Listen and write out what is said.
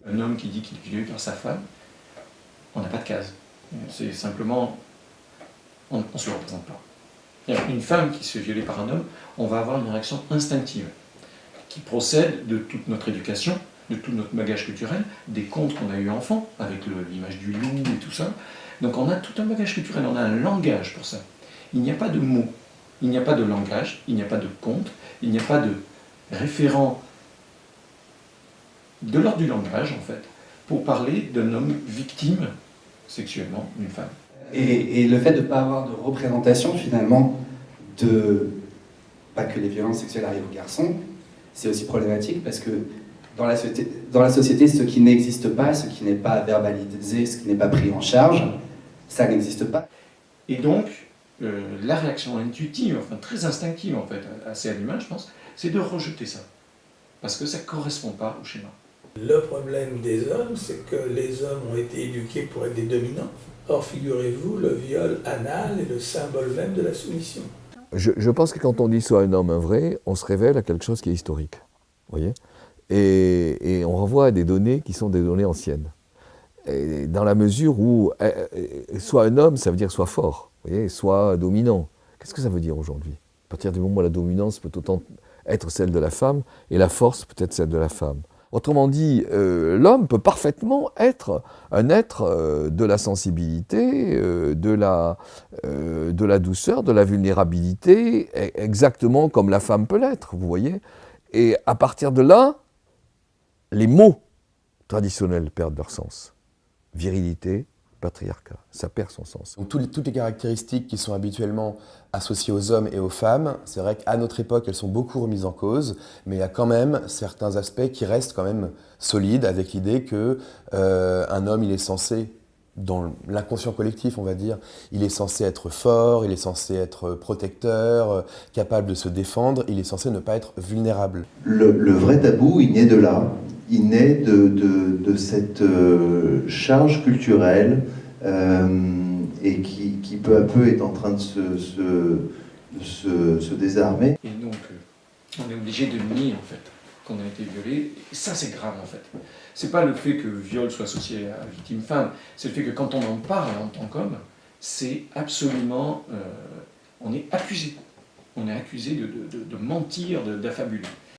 Un homme qui dit qu'il est violé par sa femme, on n'a pas de case. C'est simplement, on ne se le représente pas. Une femme qui se fait violer par un homme, on va avoir une réaction instinctive qui procède de toute notre éducation, de tout notre bagage culturel, des contes qu'on a eu enfant, avec l'image du loup et tout ça. Donc on a tout un bagage culturel, on a un langage pour ça. Il n'y a pas de mots, il n'y a pas de langage, il n'y a pas de conte, il n'y a pas de référent de l'ordre du langage, en fait, pour parler d'un homme victime sexuellement d'une femme. Et le fait de ne pas avoir de représentation, finalement, pas que les violences sexuelles arrivent aux garçons, c'est aussi problématique parce que dans la société, ce qui n'existe pas, ce qui n'est pas verbalisé, ce qui n'est pas pris en charge, ça n'existe pas. Et donc, la réaction intuitive, enfin très instinctive en fait, assez à l'humain je pense, c'est de rejeter ça. Parce que ça ne correspond pas au schéma. Le problème des hommes, c'est que les hommes ont été éduqués pour être des dominants. Or, figurez-vous, le viol anal est le symbole même de la soumission. Je pense que quand on dit soit un homme, un vrai, on se révèle à quelque chose qui est historique. Vous voyez ? Et on renvoie à des données qui sont des données anciennes. Et dans la mesure où soit un homme, ça veut dire soit fort, vous voyez, soit dominant. Qu'est-ce que ça veut dire aujourd'hui ? À partir du moment où la dominance peut autant être celle de la femme et la force peut être celle de la femme. Autrement dit, l'homme peut parfaitement être un être de la sensibilité, de la douceur, de la vulnérabilité, exactement comme la femme peut l'être, vous voyez. Et à partir de là, les mots traditionnels perdent leur sens. Virilité, patriarcat, ça perd son sens. Donc, toutes les caractéristiques qui sont habituellement associées aux hommes et aux femmes, c'est vrai qu'à notre époque, elles sont beaucoup remises en cause, mais il y a quand même certains aspects qui restent quand même solides, avec l'idée que un homme, il est censé, dans l'inconscient collectif, on va dire, il est censé être fort, il est censé être protecteur, capable de se défendre, il est censé ne pas être vulnérable. Le vrai tabou, il naît de là. Il naît de cette charge culturelle et qui peu à peu est en train de se désarmer. Et donc, on est obligé de nier, en fait, qu'on a été violé. Et ça, c'est grave, en fait. C'est pas le fait que le viol soit associé à victime femme, c'est le fait que quand on en parle en tant qu'homme, c'est absolument... on est accusé. On est accusé de mentir, d'affabuler.